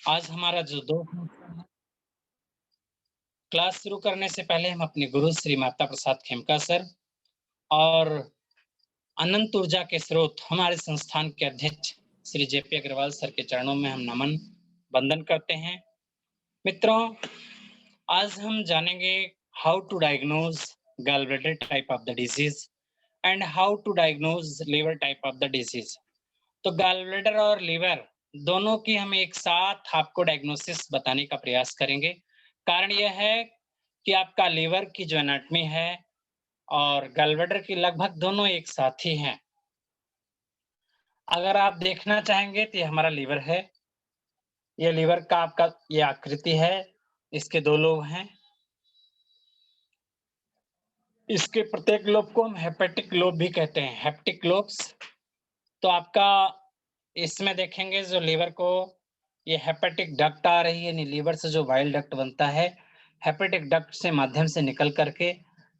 आज हमारा जो दो क्लास शुरू करने से पहले हम अपने गुरु श्री माता प्रसाद खेमका सर और अनंत ऊर्जा के स्रोत हमारे संस्थान के अध्यक्ष श्री जेपी अग्रवाल सर के चरणों में हम नमन वंदन करते हैं। मित्रों, आज हम जानेंगे how to diagnose gallbladder type of the disease and how to diagnose liver type of the disease. तो गॉलब्लैडर और लीवर दोनों की हम एक साथ आपको डायग्नोसिस बताने का प्रयास करेंगे। कारण यह है कि आपका लीवर की जो एनाटॉमी है और गॉलब्लैडर की लगभग दोनों एक साथ ही हैं। अगर आप देखना चाहेंगे तो ये हमारा लीवर है। ये लीवर का आपका ये आकृति है। इसके दो लोब हैं। इसके प्रत्येक लोब को हम हेपेटिक लोब भी कहते हैं, हेप्टिक लोब्स। तो आपका इसमें देखेंगे जो लीवर को ये हेपेटिक डक्ट आ रही है, यानी लीवर से जो बाइल डक्ट बनता है, हेपेटिक डक्ट से माध्यम से निकल करके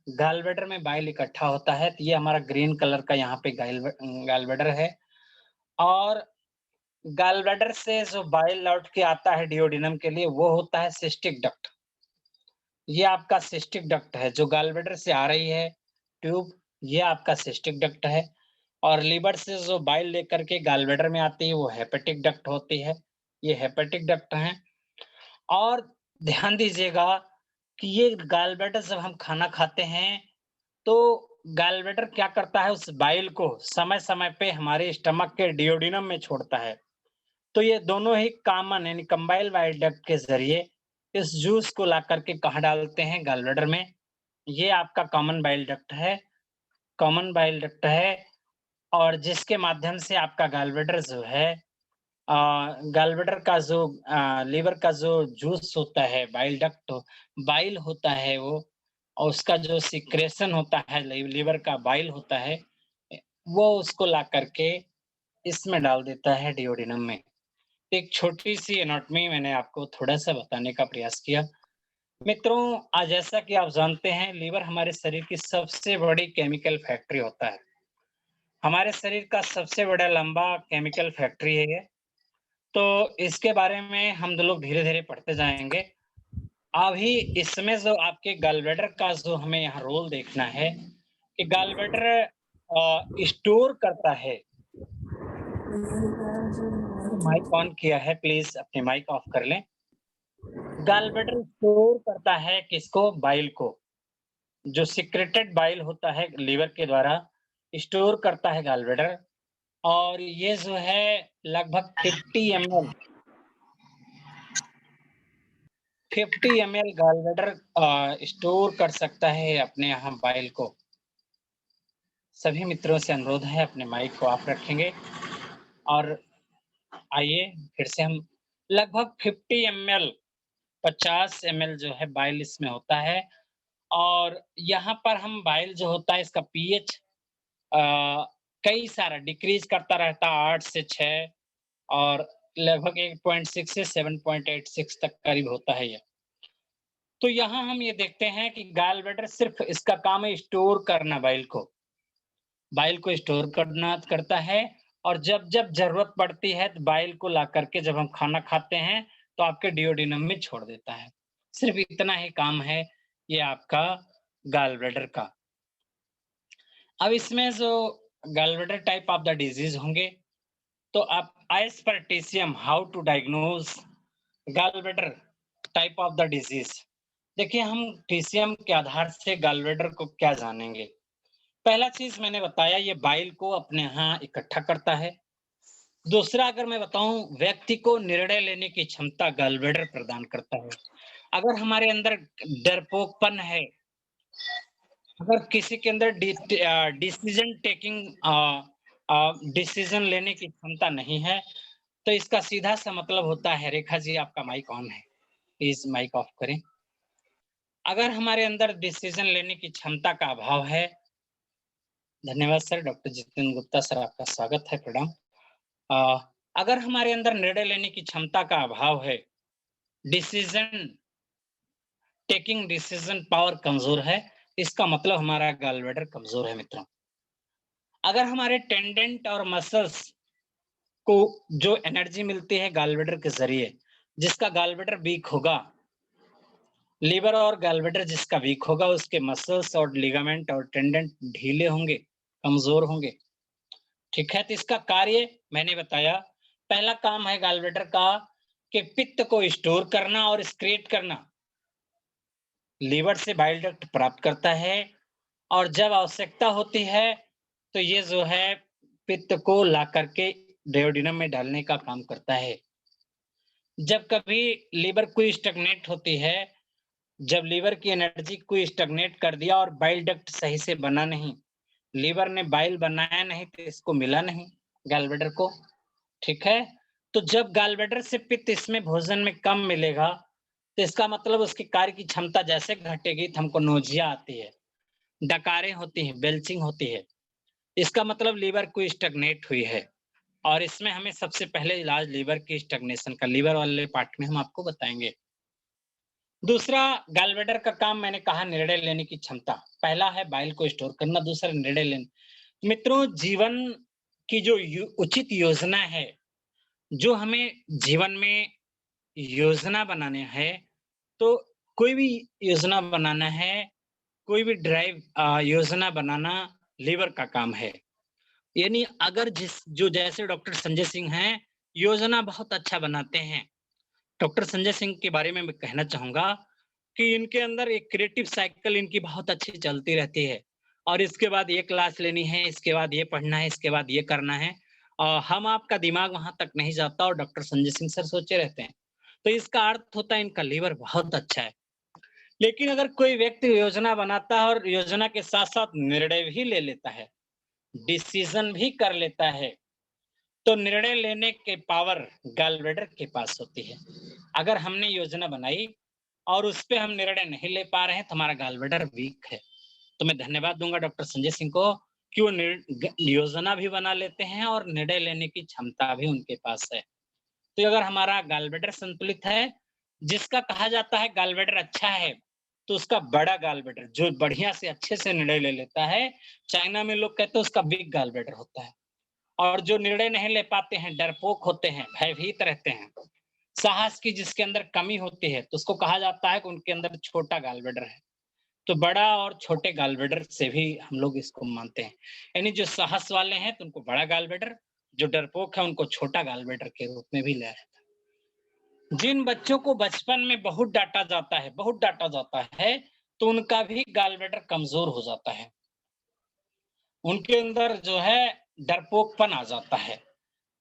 गॉलब्लैडर में बाइल इकट्ठा होता है। तो ये हमारा ग्रीन कलर का यहाँ पे गॉलब्लैडर है। और गॉलब्लैडर से जो बाइल लौट के आता है डिओडिनम के लिए, वो होता है सिस्टिक डक्ट। ये आपका सिस्टिक डक्ट है जो गॉलब्लैडर से आ रही है ट्यूब, ये आपका सिस्टिक डक्ट है। और लीवर से जो बाइल लेकर के गॉलब्लैडर में आती है वो हेपेटिक डक्ट होती है। ये हेपेटिक डक्ट हैं। और ध्यान दीजिएगा कि ये गॉलब्लैडर जब हम खाना खाते हैं तो गॉलब्लैडर क्या करता है, उस बाइल को समय-समय पे हमारे स्टमक के डिओडिनम में छोड़ता है। तो ये दोनों ही कॉमन यानी कंबाइंड बाइल डक्ट के ज़रिए इस जूस को ला करके कहाँ डालते हैं, गॉलब्लैडर में। ये आपका कॉमन बाइल डक्ट है, कॉमन बाइल डक्ट है। और जिसके माध्यम से आपका गॉलब्लैडर जो है अ, गॉलब्लैडर का जो लीवर का जो जूस होता है, बाइल डक्ट बाइल होता है वो, और उसका जो सिक्रेशन होता है, लीवर का बाइल होता है, वो उसको ला करके इसमें डाल देता है डिओडिनम में। एक छोटी-सी एनाटॉमी मैंने आपको थोड़ा-सा बताने का प्रयास किया। मित्रों, आज जैसा कि आप जानते हैं, लीवर हमारे शरीर की सबसे बड़ी केमिकल फैक्ट्री होता है। हमारे शरीर का सबसे बड़ा लंबा केमिकल फैक्ट्री है ये। तो इसके बारे में हम लोग धीरे-धीरे पढ़ते जाएँगे। अभी इसमें जो आपके गॉलब्लैडर का जो हमें यहाँ रोल देखना है कि गॉलब्लैडर स्टोर करता है। माइक ऑन किया है, प्लीज़ अपने माइक ऑफ कर लें। गॉलब्लैडर स्टोर करता है किसको? बाइल को। जो सिक्रेटेड बाइल होता है लीवर के द्वारा, स्टोर करता है गॉलब्लैडर। और ये जो है लगभग 50 एमएल गॉलब्लैडर स्टोर कर सकता है अपने यहाँ बाइल को। सभी मित्रों से अनुरोध है अपने माइक को ऑफ रखेंगे। और आइए फिर से हम लगभग 50 एमएल 50 एमएल जो है बाइल इसमें होता है। और यहाँ पर हम बाइल जो होता है इसका पीएच अ, कई सारा डिक्रीज़ करता रहता है 8 से 6 और लगभग 8.6 से 7.86 तक करीब होता है ये। तो यहाँ हम ये देखते हैं कि गॉलब्लैडर सिर्फ़ इसका काम है स्टोर करना बाइल को स्टोर करना करता है। और जब-जब ज़रूरत पड़ती है तो बाइल को ला करके जब हम खाना खाते हैं तो आपके डिओडिनम में छोड़ देता है। सिर्फ़ इतना ही काम है ये आपका गॉलब्लैडर का। अब इसमें जो gallbladder type of the disease होंगे, तो आप as per TCM how to diagnose gallbladder type of the disease. देखिए, हम टीसीएम के आधार से गॉलब्लैडर को क्या जानेंगे। पहला चीज़ मैंने बताया, ये बाइल को अपने यहाँ इकट्ठा करता है। दूसरा अगर मैं बताऊँ, व्यक्ति को निर्णय लेने की क्षमता गॉलब्लैडर प्रदान करता है। अगर हमारे अंदर डरपोकपन है, अगर किसी के अंदर डिसीजन टेकिंग डिसीजन लेने की क्षमता नहीं है, तो इसका सीधा सा मतलब होता है, रेखा जी आपका माइक ऑन है, प्लीज़ माइक ऑफ करें। अगर हमारे अंदर डिसीजन लेने की क्षमता का अभाव है, धन्यवाद sir, doctor Jitendra Gupta sir आपका स्वागत है, प्रणाम। अगर हमारे अंदर निर्णय लेने की क्षमता का अभाव है, डिसीजन टेकिंग डिसीजन पावर कमज़ोर है, इसका मतलब हमारा गॉलब्लैडर कमज़ोर है मित्रों। अगर हमारे टेंडेंट और मसल्स को जो एनर्जी मिलती है गॉलब्लैडर के ज़रिए, जिसका गॉलब्लैडर वीक होगा, लीवर और गॉलब्लैडर जिसका वीक होगा, उसके मसल्स और लिगामेंट और टेंडन ढीले होंगे, कमजोर होंगे। ठीक है, तो इसका कार्य मैंने बताया। पहला काम है गॉलब्लैडर का कि पित्त को स्टोर करना और एक्सक्रीट करना। लीवर से बाइल डक्ट प्राप्त करता है और जब आवश्यकता होती है तो ये जो है पित्त को ला करके डेओडिनम में डालने का काम करता है। जब कभी लीवर कोई स्टैग्नेट होती है, जब लीवर की एनर्जी को स्टैग्नेट कर दिया और बाइल डक्ट सही से बना नहीं, लीवर ने बाइल बनाया नहीं तो इसको मिला नहीं गॉलब्लैडर को। ठीक है, तो जब गॉलब्लैडर से पित्त इसमें भोजन में कम मिलेगा तो इसका मतलब उसकी कार्य की क्षमता जैसे घटेगी तो हमको नोजिया आती है, डकारें होती हैं, बेल्चिंग होती है। इसका मतलब लीवर को स्टैग्नेट हुई है और इसमें हमें सबसे पहले इलाज लीवर की स्टैग्नेशन का, लीवर वाले पार्ट में हम आपको बताएंगे। दूसरा, गॉलब्लैडर का काम मैंने कहा निर्णय लेने की क्षमता। पहला है बाइल को स्टोर करना, दूसरा निर्णय लेना। मित्रों, जीवन की जो उचित योजना है, जो हमें जीवन में योजना बनाने हैं, तो कोई भी योजना बनाना है, कोई भी ड्राइव योजना बनाना लीवर का काम है। यानी अगर जो जैसे डॉक्टर संजय सिंह हैं, योजना बहुत अच्छा बनाते हैं। डॉक्टर संजय सिंह के बारे में मैं कहना चाहूँगा कि इनके अंदर एक क्रिएटिव साइकिल इनकी बहुत अच्छी चलती रहती है और इसके बाद ये क्लास लेनी है, इसके बाद ये पढ़ना है, इसके बाद ये करना है। हम आपका दिमाग वहाँ तक नहीं जाता और डॉक्टर संजय सिंह सर सोचे रहते हैं। तो इसका अर्थ होता है इनका लीवर बहुत अच्छा है। लेकिन अगर कोई व्यक्ति योजना बनाता है और योजना के साथ-साथ निर्णय भी ले लेता है, डिसीजन भी कर लेता है, तो निर्णय लेने के पावर गॉलब्लैडर के पास होती है। अगर हमने योजना बनाई और उस पे हम निर्णय नहीं ले पा रहे हैं तो हमारा गॉलब्लैडर वीक है। तो मैं धन्यवाद दूंगा डॉक्टर संजय सिंह को कि वो योजना भी बना लेते हैं और निर्णय लेने की क्षमता भी उनके पास है। तो अगर हमारा गॉलब्लैडर संतुलित है, जिसका कहा जाता है गॉलब्लैडर अच्छा है, तो उसका बड़ा गॉलब्लैडर जो बढ़िया से अच्छे से निर्णय ले लेता है, चाइना में लोग कहते हैं उसका बिग गॉलब्लैडर होता है। और जो निर्णय नहीं ले पाते हैं, डरपोक होते हैं, भयभीत रहते हैं, साहस की जिसके अंदर कमी होती है, तो उसको कहा जाता है कि उनके अंदर छोटा गॉलब्लैडर है। तो बड़ा और छोटे गॉलब्लैडर से भी हम लोग इसको मानते हैं। यानी जो साहस वाले हैं तो उनको बड़ा गॉलब्लैडर, जो डरपोक है उनको छोटा गॉलब्लैडर के रूप में भी लिया जाता है। जिन बच्चों को बचपन में बहुत डांटा जाता है, तो उनका भी गॉलब्लैडर कमजोर हो जाता है। उनके अंदर जो है डरपोकपन आ जाता है।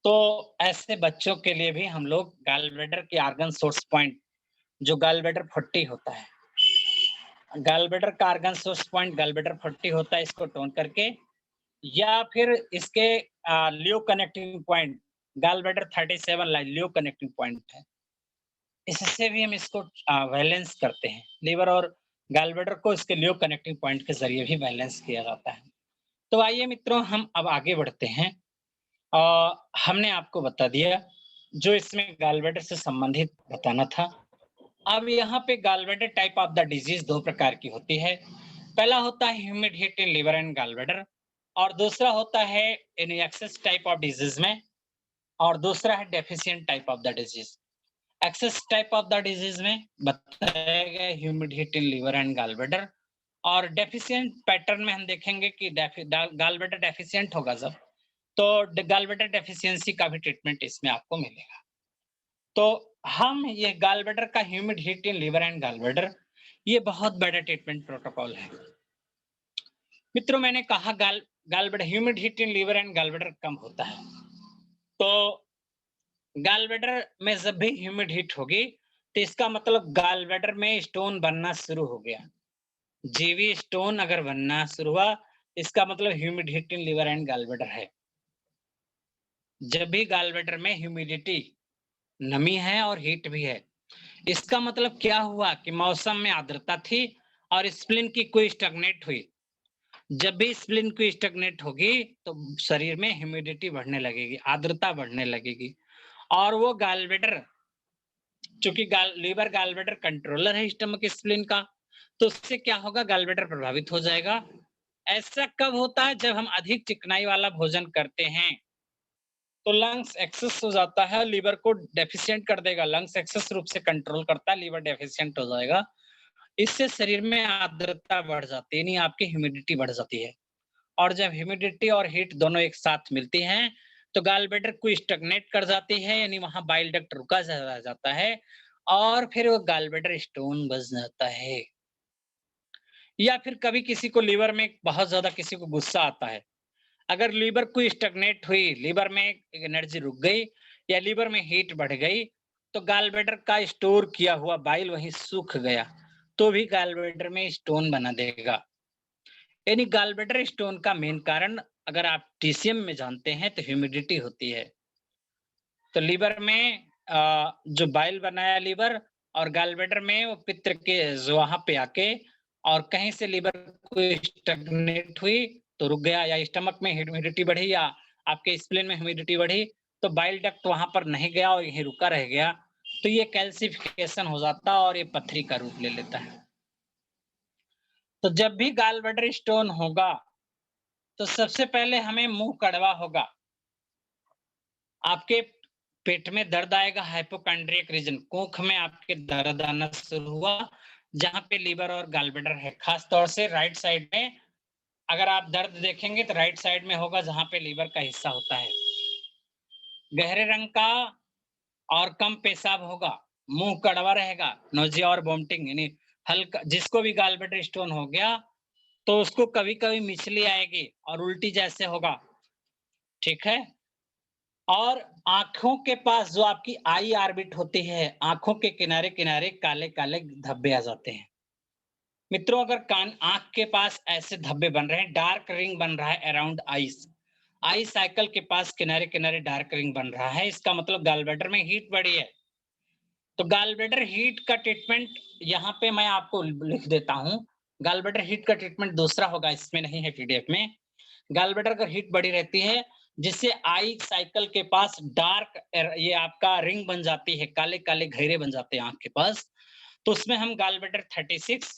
तो ऐसे बच्चों के लिए भी हम लोग गॉलब्लैडर के ऑर्गन सोर्स पॉइंट, जो गॉलब्लैडर 40 होता है, गॉलब्लैडर का ऑर्गन सोर्स पॉइंट गॉलब्लैडर 40 होता है, इसको टोन करके या फिर इसके लियो कनेक्टिंग पॉइंट गॉलब्लैडर 37 लियो कनेक्टिंग पॉइंट है। इससे भी हम इसको बैलेंस करते हैं। लीवर और गॉलब्लैडर को इसके लियो कनेक्टिंग पॉइंट के जरिए भी बैलेंस किया जाता है। तो आइए मित्रों, हम अब आगे बढ़ते हैं। हमने आपको बता दिया जो इसमें गॉलब्लैडर से संबंधित बताना था। अब यहाँ पे gallbladder type of the disease दो प्रकार की होती है। पहला होता है humid heat in liver and gallbladder और दूसरा होता है in excess type of disease में, और दूसरा है deficient type of the disease. Excess type of the disease में बताया गया humid heat in liver and gallbladder, और डेफिशिएंट पैटर्न में हम देखेंगे कि गॉलब्लैडर डेफिशिएंट होगा जब, तो गॉलब्लैडर डेफिशिएंसी का भी ट्रीटमेंट इसमें आपको मिलेगा। तो हम ये गॉलब्लैडर का humid heat in liver and gallbladder, ये बहुत बड़ा ट्रीटमेंट प्रोटोकॉल है। मित्रों, मैंने कहा gallbladder humid heat in liver and gallbladder कम होता है, तो गॉलब्लैडर में जब भी ह्यूमिड हीट होगी तो इसका मतलब गॉलब्लैडर में स्टोन बनना शुरू हो गया। जीवी स्टोन अगर बनना शुरू हुआ, इसका मतलब humid heat in liver and gallbladder है। जब भी गॉलब्लैडर में ह्यूमिडिटी, नमी है और हीट भी है, इसका मतलब क्या हुआ कि मौसम में आर्द्रता थी और स्प्लीन की कोई स्टैग्नेट हुई। जब भी स्प्लीन की स्टैग्नेट होगी तो शरीर में ह्यूमिडिटी बढ़ने लगेगी, आर्द्रता बढ़ने लगेगी, और वो गॉलब्लैडर, चूंकि लीवर गॉलब्लैडर कंट्रोलर है स्टमक स्प्लीन का, तो उससे क्या होगा, गॉलब्लैडर प्रभावित हो जाएगा। ऐसा कब होता है, जब हम अधिक चिकनाई वाला भोजन करते हैं, तो लंग्स एक्सेस हो जाता है, लीवर को डेफिशिएंट कर देगा, लंग्स एक्सेस रूप से कंट्रोल करता है, लीवर डेफिशिएंट हो जाएगा। इससे शरीर में आर्द्रता बढ़ जाती है, यानी आपकी ह्यूमिडिटी बढ़ जाती है। और जब ह्यूमिडिटी और हीट दोनों एक साथ मिलती हैं, तो गॉल ब्लैडर को स्टैग्नेट कर जाती है, यानी वहाँ बाइल डक्ट रुका रह जाता है और फिर वो गॉल ब्लैडर स्टोन बन जाता है। या फिर कभी किसी को लीवर में बहुत ज़्यादा किसी को गुस्सा आता है, अगर लीवर को स्टैग्नेट हुई, लीवर में एनर्जी रुक गई या लीवर में हीट बढ़ गई, तो गॉल ब्लैडर का स्टोर किया हुआ बाइल वहीं सूख गया, तो भी गॉल ब्लैडर में स्टोन बना देगा। यानी गॉल ब्लैडर स्टोन का मेन कारण अगर आप टीसीएम में जानते हैं तो ह्यूमिडिटी होती है। तो लीवर में जो बाइल बनाया लीवर और गॉल ब्लैडर में वो पित्त के जो वहाँ पे आके और कहीं से लीवर को स्टैग्नेट हुई तो रुक गया, या स्टमक में ह्यूमिडिटी बढ़ी या आपके स्प्लेन में ह्यूमिडिटी बढ़ी तो बाइल डक्ट वहाँ पर नहीं गया और यहीं रुका रह गया, तो ये कैल्सिफिकेशन हो जाता है और ये पथरी का रूप ले लेता है। तो जब भी गॉल ब्लैडर स्टोन होगा तो सबसे पहले हमें मुंह कड़वा होगा, आपके पेट में दर्द आएगा, हाइपोकॉन्ड्रियक रीजन कोख में आपके दर्द आना शुरू हुआ, जहां पे लीवर और गॉल ब्लैडर है, खास तौर से राइट साइड में। अगर आप दर्द देखेंगे तो राइट साइड में होगा जहां पे लीवर का हिस्सा होता है। गहरे रंग का और कम पेशाब होगा, मुंह कड़वा रहेगा, नोजिया और वोमिटिंग, यानी हल्का, जिसको भी गॉल ब्लैडर स्टोन हो गया तो उसको कभी कभी मिचली आएगी और उल्टी जैसे होगा, ठीक है। और आंखों के पास जो आपकी आई ऑर्बिट होती है, आंखों के किनारे किनारे काले काले धब्बे आ जाते हैं। मित्रों, अगर कान आंख के पास ऐसे धब्बे बन रहे हैं, डार्क रिंग बन रहा है अराउंड आईज, आई साइकिल के पास किनारे किनारे डार्क रिंग बन रहा है, इसका मतलब गॉल ब्लैडर में हीट बढ़ी है। तो गॉल ब्लैडर हीट का ट्रीटमेंट यहाँ पे मैं आपको लिख देता हूँ। गॉल ब्लैडर हीट का ट्रीटमेंट दूसरा होगा, इसमें नहीं है पीडीएफ में। गॉल ब्लैडर का हीट बढ़ी रहती है, जिससे आई साइकिल के पास डार्क ये आपका रिंग बन जाती है, काले काले घेरे बन जाते हैं आंख के पास। तो उसमें हम gallbladder 36,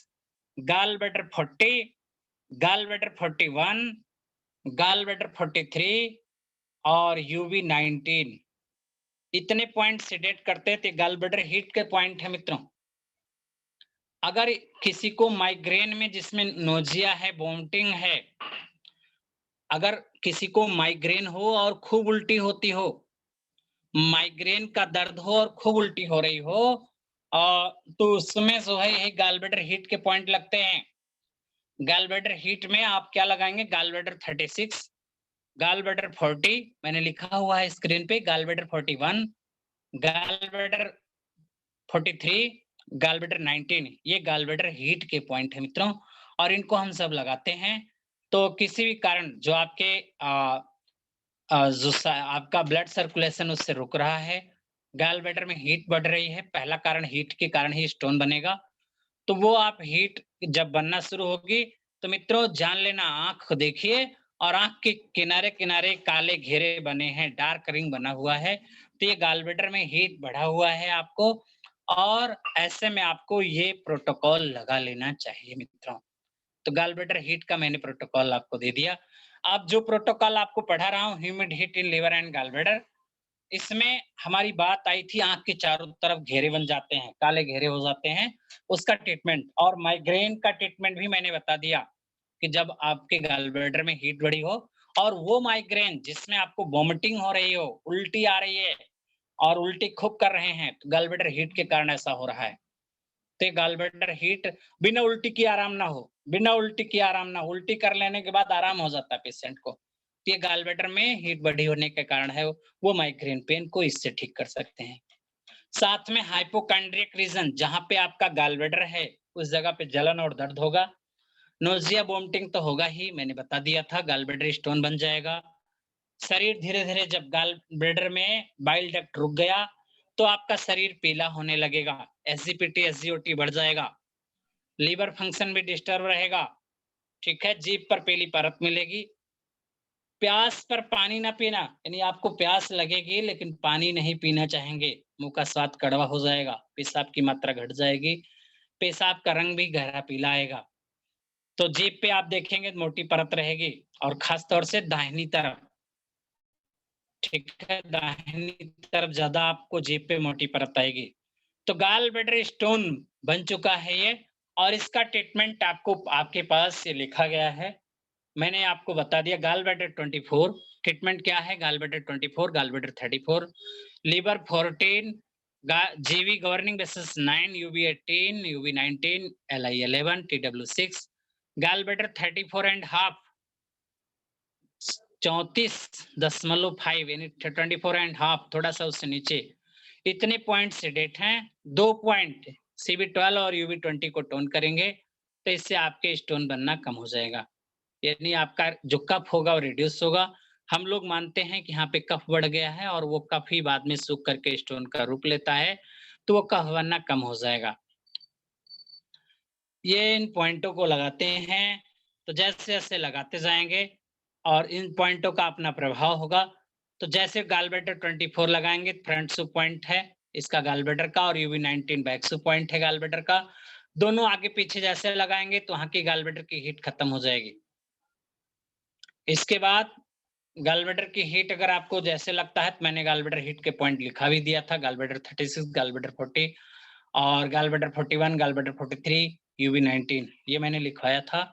gallbladder 40, gallbladder 41, gallbladder 43 और यूवी 19 इतने पॉइंट सेडेट करते थे। गॉल ब्लैडर हीट के पॉइंट है मित्रों। अगर किसी को माइग्रेन में जिसमें नोजिया है, वोमिटिंग है, अगर किसी को माइग्रेन हो और खूब उल्टी होती हो, माइग्रेन का दर्द हो और खूब उल्टी हो रही हो, तो उसमें जो है यही गॉल ब्लैडर हीट के पॉइंट लगते हैं। गॉल ब्लैडर हीट में आप क्या लगाएंगे, गॉल ब्लैडर 36, गॉल ब्लैडर 40, मैंने लिखा हुआ है स्क्रीन पे, gallbladder 41, gallbladder 43, gallbladder 19, ये गॉल ब्लैडर हीट के पॉइंट है मित्रों, और इनको हम सब लगाते हैं। तो किसी भी कारण जो आपके आपका ब्लड सर्कुलेशन उससे रुक रहा है, गॉल ब्लैडर में हीट बढ़ रही है, पहला कारण हीट के कारण ही स्टोन बनेगा। तो वो आप हीट जब बनना शुरू होगी तो मित्रों जान लेना, आंख देखिए और आंख के किनारे किनारे काले घेरे बने हैं, डार्क रिंग बना हुआ है, तो ये गॉल ब्लैडर में हीट बढ़ा हुआ है आपको, और ऐसे में आपको ये प्रोटोकॉल लगा लेना चाहिए मित्रों। तो गॉल ब्लैडर हीट का मैंने प्रोटोकॉल आपको दे दिया। अब जो प्रोटोकॉल आपको पढ़ा रहा हूँ, humid heat in liver and gallbladder, इसमें हमारी बात आई थी आंख के चारों तरफ घेरे बन जाते हैं, काले घेरे हो जाते हैं, उसका ट्रीटमेंट, और माइग्रेन का ट्रीटमेंट भी मैंने बता दिया कि जब आपके गॉल ब्लैडर में हीट बढ़ी हो और वो माइग्रेन जिसमें आपको वोमिटिंग हो रही हो, उल्टी आ रही है और उल्टी खूब कर रहे हैं, तो गॉल ब्लैडर हीट के कारण ऐसा हो रहा है। तो गॉल ब्लैडर हीट, बिना उल्टी किए आराम ना हो, बिना उल्टी किए आराम ना हो, उल्टी कर लेने के बाद आराम हो जाता है पेशेंट को, तो ये गॉल ब्लैडर में हीट बढ़ी होने के कारण है, वो माइग्रेन पेन को इससे ठीक कर सकते हैं। साथ में हाइपोकॉन्ड्रियक रीजन, जहां पे आपका गॉल ब्लैडर है उस जगह पे जलन और दर्द होगा, नोजिया वोमिटिंग तो होगा ही, मैंने बता दिया था, गॉल ब्लैडर स्टोन बन जाएगा। शरीर धीरे धीरे, जब गॉल ब्लैडर में बाइल डक्ट रुक गया तो आपका शरीर पीला होने लगेगा, एसजीपीटी एसजीओटी बढ़ जाएगा, लीवर फंक्शन भी डिस्टर्ब रहेगा, ठीक है, जीभ पर पीली परत मिलेगी। प्यास पर पानी ना पीना, यानी आपको प्यास लगेगी लेकिन पानी नहीं पीना चाहेंगे, मुंह का स्वाद कड़वा हो जाएगा, पेशाब की मात्रा घट जाएगी, पेशाब का रंग भी गहरा पीला आएगा। तो जीभ पे आप देखेंगे मोटी परत रहेगी और खास तौर से दाहिनी तरफ, ठीक है, दाहिनी तरफ ज्यादा आपको जीभ पे मोटी परत आएगी। तो गॉल ब्लैडर स्टोन बन चुका है ये, और इसका ट्रीटमेंट आपको आपके पास ये लिखा गया है। मैंने आपको बता दिया गॉल ब्लैडर 24 ट्रीटमेंट क्या है, gallbladder 24, gallbladder 34, liver 14, GV governing basis 9, UB 18, UB 19, LI 11, TW 6, gallbladder 34 and half 34.5 यानी 24 एंड हाफ, थोड़ा सा उससे नीचे, इतने पॉइंट से डेट हैं। 2 पॉइंट CB12 और UB20 को टोन करेंगे तो इससे आपके स्टोन बनना कम हो जाएगा, यानी आपका जो कफ होगा वो रिड्यूस होगा। हम लोग मानते हैं कि यहाँ पे कफ बढ़ गया है और वो कफ ही बाद में सूख करके स्टोन का रूप लेता है, तो वो कफ बनना कम हो जाएगा। ये इन पॉइंटों को लगाते हैं, तो जैसे-जैसे लगाते जाएँगे और इन पॉइंटों का अपना प्रभाव होगा। तो जैसे गॉल ब्लैडर 24 लगाएँगे, फ्रंट सूप पॉइंट है इसका गॉल ब्लैडर का, और UB19 बैक सूप पॉइंट है गॉल ब्लैडर का। दोनों आगे-पीछे जैसे लगाएँगे तो वहाँ की गॉल ब्लैडर की हीट खत्म हो जाएगी। इसके बाद गॉल ब्लैडर की हीट अगर आपको जैसे लगता है, तो मैंने गॉल ब्लैडर हीट के पॉइंट लिखा भी दिया था, गॉल ब्लैडर 36, गॉल ब्लैडर 40 और gall bladder 41, gallbladder 43, UB19 ये मैंने लिखवाया था,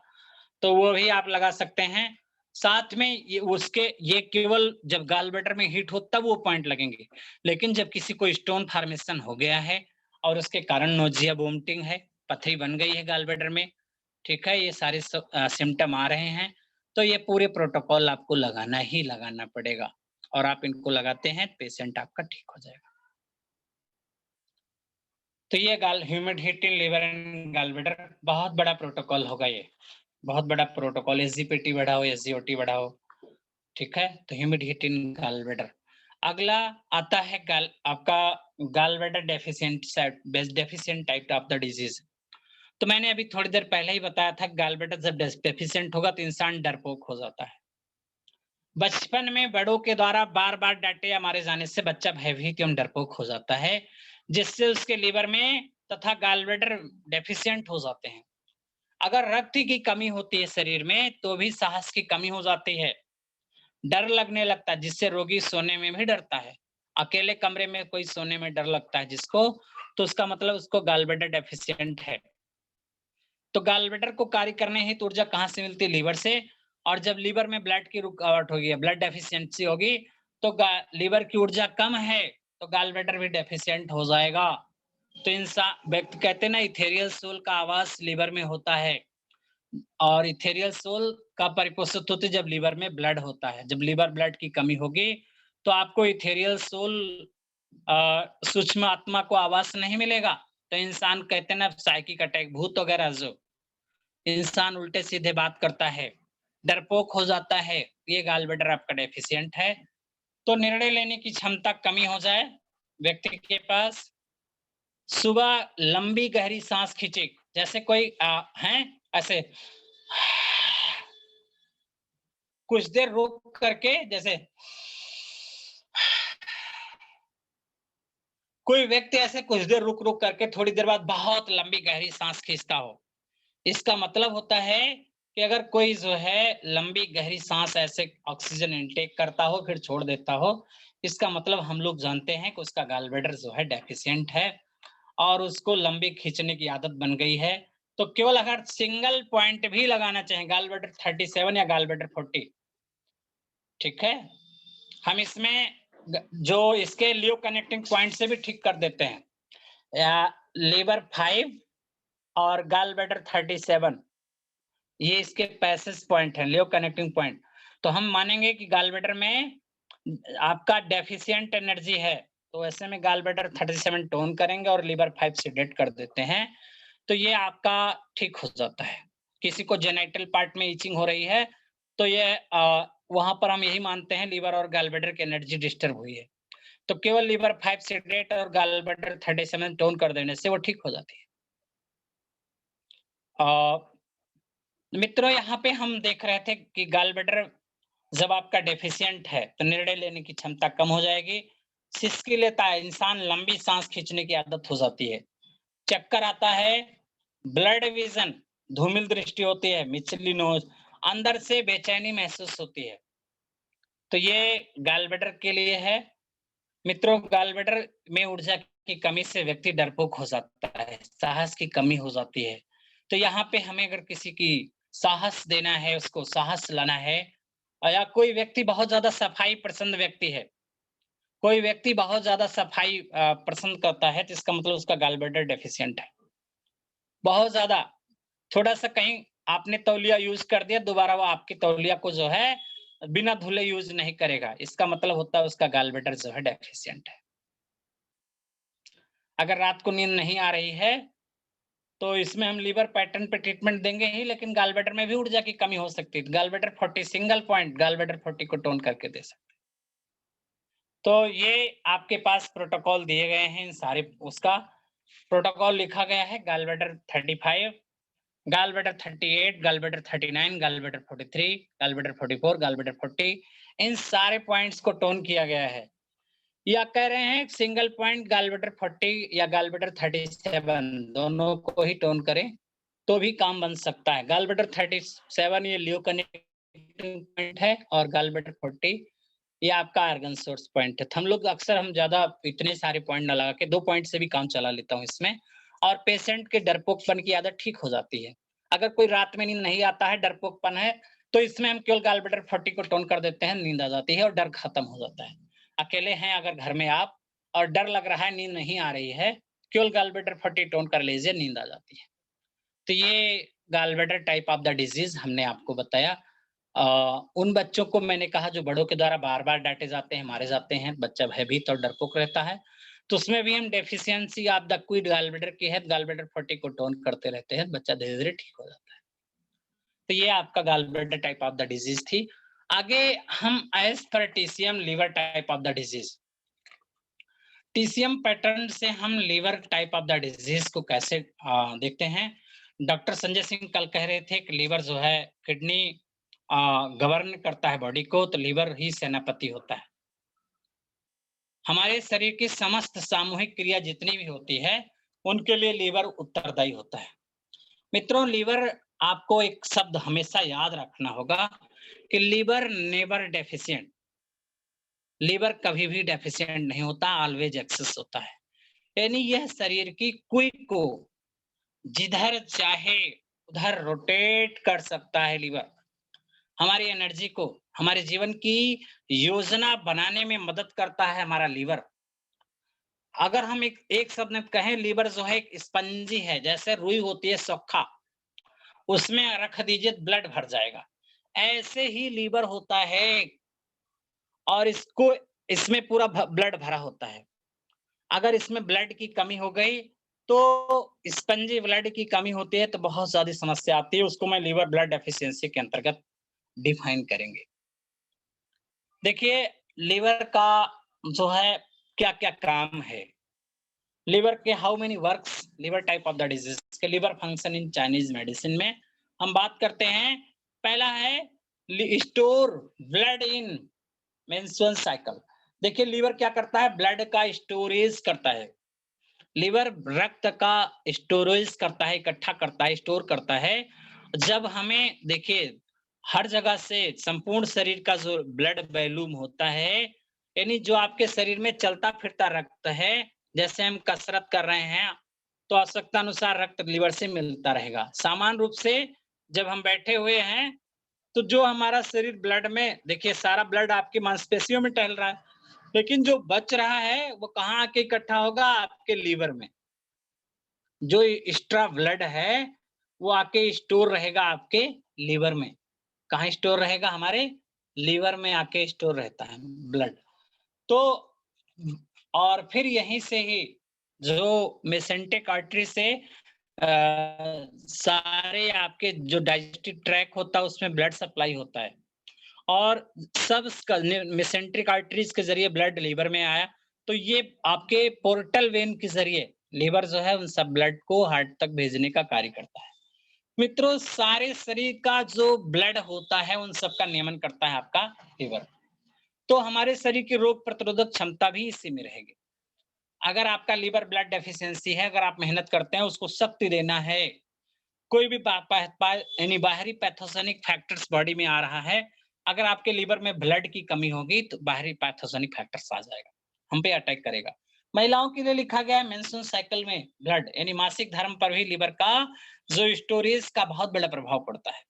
तो वो भी आप लगा सकते हैं। साथ में ये उसके ये केवल जब गॉल ब्लैडर में हीट हो तब वो पॉइंट लगेंगे, लेकिन जब किसी को स्टोन फॉर्मेशन हो गया है और उसके कारण नोजिया वोमिटिंग है, पथरी बन गई है गॉल ब्लैडर में, ठीक है, ये सारे सिम्पटम आ रहे हैं, तो ये पूरे प्रोटोकॉल आपको लगाना ही लगाना पड़ेगा, और आप इनको लगाते हैं पेशेंट आपका ठीक हो जाएगा। तो ये humid heat in liver and gallbladder बहुत बड़ा प्रोटोकॉल होगा ये, बहुत बड़ा प्रोटोकॉल, SGPT बढ़ाओ, SGOT बढ़ाओ, ठीक है, तो humid heat in gallbladder. अगला आता है आपका gallbladder deficient type of the disease. तो मैंने अभी थोड़ी देर पहले ही बताया था, गॉल ब्लैडर जब डेफिशिएंट होगा तो इंसान डरपोक हो जाता है। बचपन में बड़ों के द्वारा बार-बार डांटे या मारे जाने से बच्चा भयभीत एवं डरपोक हो जाता है, जिससे उसके लीवर में तथा गॉल ब्लैडर डेफिशिएंट हो जाते हैं। अगर रक्त की कमी होती है शरीर में, तो भी साहस की कमी हो जाती है। डर लगने लगता है, जिससे रोगी सोने में भी डरता है। अकेले कमरे में कोई सोने में डर लगता है जिसको, तो उसका मतलब उसको गॉल ब्लैडर डेफिशिएंट है। तो गॉल ब्लैडर को कार्य करने हेतु ऊर्जा कहाँ से मिलती है? लीवर से। और जब लीवर में ब्लड की रुकावट होगी, ब्लड डेफिशिएंसी होगी, तो लीवर की ऊर्जा कम है, तो गॉल ब्लैडर भी डेफिशिएंट हो जाएगा। तो इंसान व्यक्ति कहते हैं ना, इथेरियल सोल का आवास लीवर में होता है, और इथेरियल सोल का परिपोषित होते जब लीवर में ब्लड होता है। जब लीवर ब्लड की कमी होगी, तो आपको इथेरियल सोल सूक्ष्म आत्मा को आवास नहीं मिलेगा। तो इंसान कहते हैं ना, साइकिक अटैक, भूत वगैरह, जो इंसान उल्टे सीधे बात करता है, डरपोक हो जाता है, ये गॉल ब्लैडर आपका डेफिशिएंट है। तो निर्णय लेने की क्षमता कमी हो जाए व्यक्ति के पास, सुबह लंबी गहरी सांस खींचे, जैसे कोई है ऐसे कुछ देर रुक करके, जैसे कोई व्यक्ति ऐसे कुछ देर रुक रुक करके थोड़ी देर बाद बहुत लंबी गहरी सांस खींचता हो, इसका मतलब होता है कि अगर कोई जो है लंबी गहरी सांस ऐसे ऑक्सीजन इनटेक करता हो फिर छोड़ देता हो, इसका मतलब हम लोग जानते हैं कि उसका गॉल ब्लैडर जो है डेफिशिएंट है और उसको लंबी खींचने की आदत बन गई है। तो केवल अगर सिंगल पॉइंट भी लगाना चाहें, गॉल ब्लैडर 37 या गॉल ब्लैडर 40, ठीक है, हम इसमें जो इसके लियो कनेक्टिंग पॉइंट से भी ठीक कर देते हैं, या लीवर 5 और गॉल ब्लैडर 37, ये इसके पैसेज पॉइंट है, लियो कनेक्टिंग पॉइंट। तो हम मानेंगे कि गॉल ब्लैडर में आपका डेफिशिएंट एनर्जी है, तो ऐसे में गॉल ब्लैडर 37 टोन करेंगे और लीवर 5 सेडेट कर देते हैं, तो ये आपका ठीक हो जाता है। किसी को जेनिटल पार्ट में इचिंग हो रही है, तो ये वहां पर हम यही मानते हैं लीवर और गॉल ब्लैडर की एनर्जी डिस्टर्ब हुई है, तो केवल लीवर 5 सेडेट और गॉल ब्लैडर 37 टोन कर देने से वो ठीक हो जाती है। मित्रों, यहाँ पे हम देख रहे थे कि गॉल ब्लैडर जब आपका डेफिशिएंट है तो निर्णय लेने की क्षमता कम हो जाएगी, सिसकी लेता है, इंसान लंबी सांस खींचने की आदत हो जाती है, चक्कर आता है, ब्लड विजन, धूमिल दृष्टि होती है, मिचली नोज, अंदर से बेचैनी महसूस होती है, तो ये गॉलब्लैडर के लिए है। मित्रों, गॉलब्लैडर में ऊर्जा की कमी से व्यक्ति डरपोक हो जाता है, साहस की कमी हो जाती है। तो यहाँ पे हमें अगर किसी की साहस देना है, उसको साहस लाना है, या कोई व्यक्ति बहुत ज़्यादा सफाई पसंद व्यक्ति है, कोई व्यक्ति बहुत ज़्यादा सफाई पसंद करता है, तो इसका मतलब उसका गॉलब्लैडर डेफिशिएंट है। बहुत ज़्यादा, थोड़ा-सा कहीं आपने तौलिया यूज़ कर दिया, दोबारा वो आपकी तौलिया को जो है बिना धुले यूज़ नहीं करेगा। इसका मतलब होता है उसका गॉलब्लैडर जो है डेफिशिएंट है। अगर रात को नींद नहीं आ रही है, तो इसमें हम लीवर पैटर्न पे ट्रीटमेंट देंगे ही, लेकिन गॉलब्लैडर में भी ऊर्जा की कमी हो सकती है। गॉलब्लैडर 40 सिंगल पॉइंट गॉलब्लैडर 40 को टोन करके दे सकते हैं। तो ये आपके पास प्रोटोकॉल दिए गए हैं, इन सारे उसका प्रोटोकॉल लिखा गया है। Gallbladder 35, gallbladder 38, gallbladder 39, gallbladder 43, gallbladder 44, gallbladder 40, इन सारे पॉइंट्स को टोन किया गया है। या कह रहे हैं सिंगल पॉइंट गॉलब्लैडर 40 या गॉलब्लैडर 37 दोनों को ही टोन करें तो भी काम बन सकता है। गॉलब्लैडर 37 ये लियो कनेक्टिंग पॉइंट है और गॉलब्लैडर 40 ये आपका आर्गन सोर्स पॉइंट है। तो हम ज्यादा इतने सारे पॉइंट ना लगा के 2 पॉइंट से भी काम चला लेता हूँ इसमें, और पेशेंट के डरपोकपन की आदत ठीक हो जाती है। अगर कोई रात में नींद नहीं आता है, डरपोकपन है, तो इसमें हम केवल गॉलब्लैडर 40 को टोन कर देते हैं, नींद आ जाती है और डर खत्म हो जाता है। अकेले हैं अगर घर में आप और डर लग रहा है, नींद नहीं आ रही है, केवल गॉलब्लैडर 40 टोन कर लीजिए, नींद आ जाती है। तो ये gallbladder type of the disease हमने आपको बताया। उन बच्चों को मैंने कहा जो बड़ों के द्वारा बार-बार डाँटे जाते हैं, मारे जाते हैं, बच्चा भयभीत और डरपोक रहता है, तो उसमें भी हम deficiency of the quid gallbladder की है, गॉलब्लैडर 40 को टोन करते रहते हैं, बच्चा धीरे-धीरे ठीक हो जाता है। तो ये आपका gallbladder type of the disease थी। आगे हम as per TCM liver type of the disease. TCM pattern से हम liver type of the disease को कैसे देखते हैं। डॉक्टर संजय सिंह कल कह रहे थे कि लीवर जो है किडनी गवर्न करता है बॉडी को, तो लीवर ही सेनापति होता है। हमारे शरीर की समस्त सामूहिक क्रिया जितनी भी होती है, उनके लिए लीवर उत्तरदायी होता है। मित्रों, लीवर, आपको एक शब्द हमेशा याद रखना होगा कि लीवर नेवर डेफिशिएंट। लीवर कभी भी डेफिशिएंट नहीं होता, ऑलवेज एक्सेस होता है। यानी यह शरीर की क्विक को जिधर चाहे उधर रोटेट कर सकता है लीवर। हमारी एनर्जी को, हमारे जीवन की योजना बनाने में मदद करता है हमारा लीवर। अगर हम एक शब्द में कहें, लीवर जो है एक स्पंजी है, जैसे रुई होती है सोखा, उसमें रख दीजिए ब्लड भर जाएगा। ऐसे ही लीवर होता है और इसमें पूरा ब्लड भरा होता है। अगर इसमें ब्लड की कमी हो गई, तो स्पंजी ब्लड की कमी होती है, तो बहुत ज़्यादा समस्या आती है। उसको मैं लीवर ब्लड डेफिशिएंसी के अंतर्गत डिफाइन करेंगे। देखिए, लीवर का जो है क्या-क्या काम है। लिवर के how many works, liver type of the disease के liver function in Chinese medicine में हम बात करते हैं। पहला है store blood in menstrual cycle. देखिए, लीवर क्या करता है, ब्लड का स्टोरेज करता है। लीवर रक्त का स्टोरेज करता है, इकट्ठा करता है, स्टोर करता है। जब हमें देखिए, हर जगह से संपूर्ण शरीर का जो ब्लड वॉल्यूम होता है, यानी जो आपके शरीर में चलता फिरता रक्त है, जैसे हम कसरत कर रहे हैं, तो आवश्यकता अनुसार रक्त लीवर से मिलता रहेगा। सामान्य रूप से जब हम बैठे हुए हैं, तो जो हमारा शरीर ब्लड में, देखिए सारा ब्लड आपकी मांसपेशियों में टहल रहा है, लेकिन जो बच रहा है वो कहाँ आके इकट्ठा होगा, आपके लीवर में। जो एक्स्ट्रा ब्लड है वो आके स्टोर रहेगा आपके लीवर में। कहाँ स्टोर रहेगा, हमारे लीवर में आके स्टोर रहता है ब्लड। तो और फिर यहीं से ही जो मेसेंटिक आर्टरी से सारे आपके जो डाइजेस्टिव ट्रैक होता है उसमें ब्लड सप्लाई होता है, और सब मेसेंट्रिक आर्टरीज के जरिए ब्लड लीवर में आया, तो ये आपके पोर्टल वेन के जरिए लीवर जो है उन सब ब्लड को हार्ट तक भेजने का कार्य करता है। मित्रों, सारे शरीर का जो ब्लड होता है उन सब का नियमन करता है आपका लीवर। तो हमारे शरीर की रोग प्रतिरोधक क्षमता भी इसी में रहेगी। अगर आपका लीवर ब्लड डेफिशिएंसी है, अगर आप मेहनत करते हैं, उसको शक्ति देना है, कोई भी यानी बाहरी पैथोजेनिक फैक्टर्स बॉडी में आ रहा है, अगर आपके लीवर में ब्लड की कमी होगी तो बाहरी पैथोजेनिक फैक्टर्स आ जाएगा, हम पे अटैक करेगा। महिलाओं के लिए लिखा गया है मेंस्ट्रुअल साइकिल में ब्लड यानी मासिक धर्म पर भी लीवर का जो स्टोरेज का बहुत बड़ा प्रभाव पड़ता है।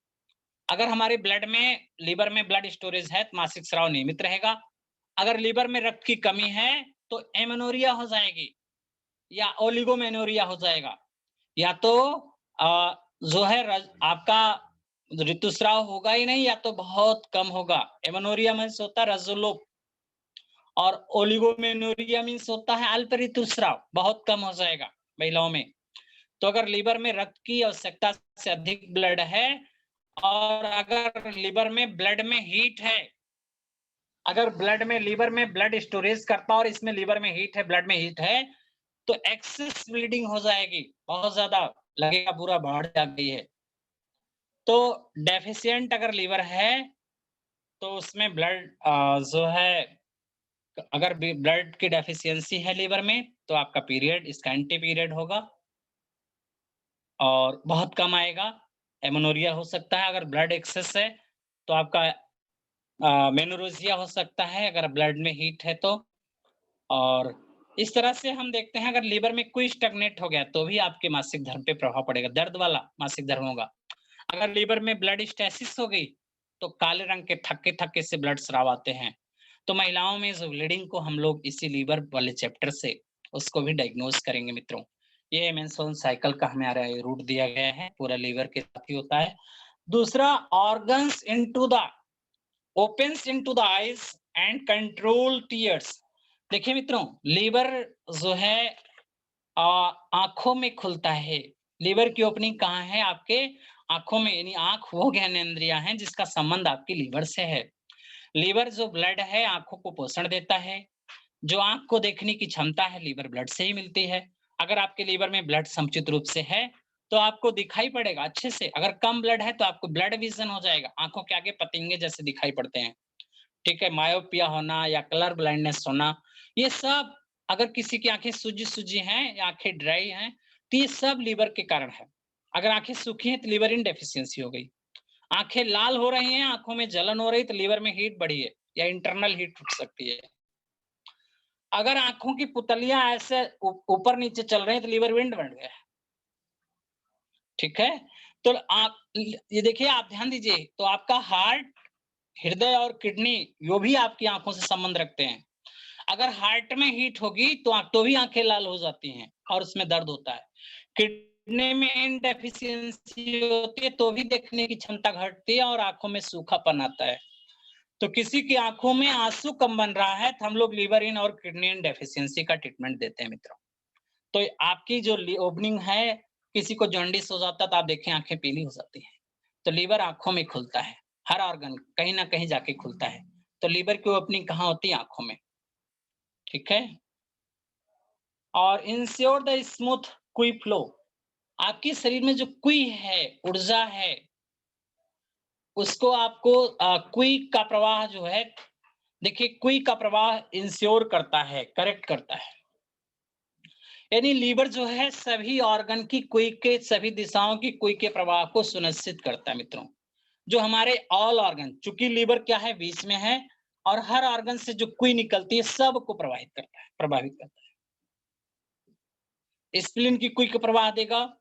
अगर हमारे ब्लड में लीवर में ब्लड स्टोरेज है तो मासिक स्राव नियमित रहेगा। अगर लीवर में रक्त की कमी है तो एमेनोरिया हो जाएगी या ओलिगोमेनोरिया हो जाएगा, या तो जो है आपका ऋतुस्राव होगा ही नहीं या तो बहुत कम होगा। एमेनोरिया मीन्स होता है रजोलोप और ओलिगोमेनोरिया मीन्स होता है अल्प ऋतुस्राव, बहुत कम हो जाएगा महिलाओं में। तो अगर लीवर में रक्त की आवश्यकता से अधिक ब्लड है और अगर लीवर में ब्लड में हीट है, अगर ब्लड में लीवर में ब्लड स्टोरेज करता और इसमें लीवर में हीट है, ब्लड में हीट है, तो एक्सेस ब्लीडिंग हो जाएगी, बहुत ज्यादा लगेगा पूरा बाढ़ आ गई है। तो डेफिशिएंट अगर लीवर है तो उसमें ब्लड जो है अगर ब्लड की डेफिशिएंसी है लीवर में तो आपका पीरियड स्कैंटी पीरियड होगा और बहुत कम आएगा। एमेनोरिया हो सकता है अगर ब्लड एक्सेस है तो आपका मेनोरेजिया हो सकता है अगर ब्लड में हीट है तो। और इस तरह से हम देखते हैं अगर लीवर में कोई स्टैग्नेट हो गया तो भी आपके मासिक धर्म पे प्रभाव पड़ेगा, दर्द वाला मासिक धर्म होगा। अगर लीवर में ब्लड स्टेसिस हो गई तो काले रंग के थक्के थक्के से ब्लड स्राव आते हैं। तो महिलाओं में जो ब्लीडिंग को हम लोग इसी लीवर वाले चैप्टर से उसको भी डायग्नोज करेंगे मित्रों। ये मेंस्ट्रुअल साइकिल का हमारा रूट दिया गया है, पूरा लीवर के साथ ही होता है। दूसरा, organs into the opens into the eyes and control tears. देखिए मित्रों, लीवर जो है आंखों में खुलता है। लीवर की ओपनिंग कहाँ है? आपके आंखों में, यानी आंख वो ज्ञानेंद्रिया है जिसका संबंध आपकी लीवर से है। लीवर जो ब्लड है आंखों को पोषण देता है। जो आंख को देखने की क्षमता है लीवर ब्लड से ही मिलती है। अगर आपके लीवर में ब्लड समुचित रूप से है तो आपको दिखाई पड़ेगा अच्छे से। अगर कम ब्लड है तो आपको ब्लड विजन हो जाएगा, आंखों के आगे पतंगे जैसे दिखाई पड़ते हैं। ठीक है, मायोपिया होना या कलर ब्लाइंडनेस होना, ये सब अगर किसी की आंखें सूजी सूजी हैं या आंखें ड्राई हैं तो ये सब लीवर के कारण है। अगर आंखें सूखी हैं तो लीवर इन डेफिशिएंसी हो गई। आंखें लाल हो रही हैं, आंखों में जलन हो रही तो लीवर में हीट बढ़ी है या इंटरनल हीट उठ सकती है। अगर आंखों की पुतलियां ऐसे ऊपर नीचे चल रही हैं तो लीवर विंड बढ़ गया है। ठीक है, तो आप ये देखिए, आप ध्यान दीजिए, तो आपका हार्ट, हृदय और किडनी यो भी आपकी आंखों से संबंध रखते हैं। अगर हार्ट में हीट होगी तो भी आंखें लाल हो जाती हैं और उसमें दर्द होता है। किडनी में इनडेफिशिएंसी होती है तो भी देखने की क्षमता घटती है और आंखों में सूखापन आता है। तो किसी की आंखों में आंसू कम बन रहा है तो हम लोग लीवर इन और किडनी इन डेफिशिएंसी का ट्रीटमेंट देते हैं मित्रों। तो आपकी जो ओपनिंग है, किसी को जॉन्डिस हो जाता है तो आप देखें आंखें पीली हो जाती हैं। तो लीवर आंखों में खुलता है, हर ऑर्गन कहीं ना कहीं जाके खुलता है। तो लीवर की ओपनिंग कहाँ होती है? आंखों में। ठीक है, और इंश्योर द स्मूथ क्वी फ्लो। आपके शरीर में जो क्वी है, ऊर्जा है, उसको आपको क्वी का प्रवाह जो है, देखिए क्वी का प्रवाह इंश्योर करता है, करेक्ट करता है। यानी लीवर जो है सभी ऑर्गन की क्वी के, सभी दिशाओं की क्वी के प्रवाह को सुनिश्चित करता है मित्रों। जो हमारे ऑल ऑर्गन, चूंकि लीवर क्या है, बीच में है, और हर ऑर्गन से जो क्वी निकलती है सबको प्रभावित करता है। स्प्लीन की क्वी का प्रवाह देगा।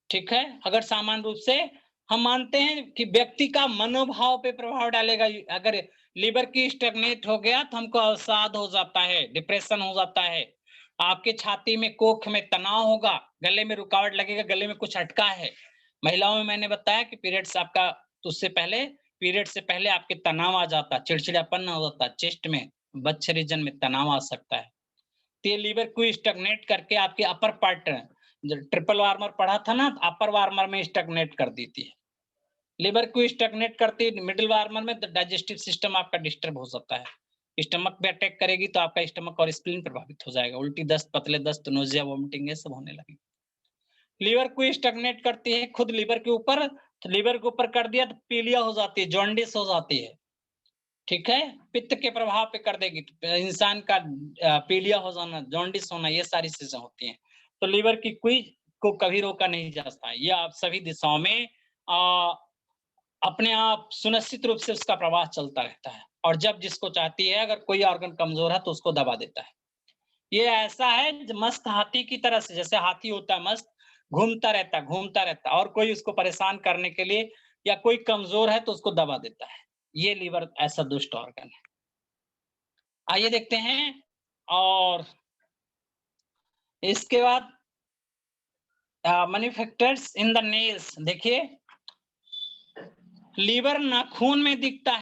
ठीक है, अगर सामान्य रूप से हम मानते हैं कि व्यक्ति का मनोभाव पे प्रभाव डालेगा। अगर लीवर की स्टैग्नेट हो गया तो हमको अवसाद हो जाता है, डिप्रेशन हो जाता है। आपके छाती में, कोख में तनाव होगा, गले में रुकावट लगेगा, गले में कुछ अटका है। महिलाओं में मैंने बताया कि पीरियड्स आपका, तो उससे पहले, पीरियड से पहले आपके तनाव आ जाता है, चिड़चिड़ापन हो जाता है, चेस्ट में, बच्चे रीजन में तनाव आ सकता है। तो ये लीवर को स्टैग्नेट करके आपके अपर पार्ट, ट्रिपल वार्मर पढ़ा था ना, अपर वार्मर में स्टैग्नेट कर देती है। लिवर को स्टैग्नेट करती है मिडिल वार्मर में, तो डाइजेस्टिव सिस्टम आपका डिस्टर्ब हो सकता है। स्टमक पे अटैक करेगी तो आपका स्टमक और स्प्लीन प्रभावित हो जाएगा, उल्टी दस्त, पतले दस्त, नोजिया, वोमिटिंग, ये सब होने लगेगी। लीवर को स्टैग्नेट करती है खुद लीवर के ऊपर, तो लीवर के ऊपर कर दिया तो पीलिया हो जाती है, जॉन्डिस हो जाती है। ठीक है, पित्त के प्रभाव पे कर देगी तो इंसान का पीलिया हो जाना, जॉन्डिस होना, ये सारी चीजें होती हैं। तो लीवर की क्वी को कभी रोका नहीं जा सकता। ये आप सभी दिशाओं में अपने आप सुनिश्चित रूप से उसका प्रवाह चलता रहता है और जब जिसको चाहती है, अगर कोई ऑर्गन कमजोर है तो उसको दबा देता है। ये ऐसा है मस्त हाथी की तरह से, जैसे हाथी होता है मस्त, घूमता रहता है और कोई उसको परेशान करने के लिए या कोई कमजोर है तो उसको दबा देता है। ये लीवर ऐसा दुष्ट ऑर्गन है। आइए देखते हैं। और इसके बाद मैन्युफैक्चर्स इन द नेल्स। देखिए, लीवर नाखून में दिखता है।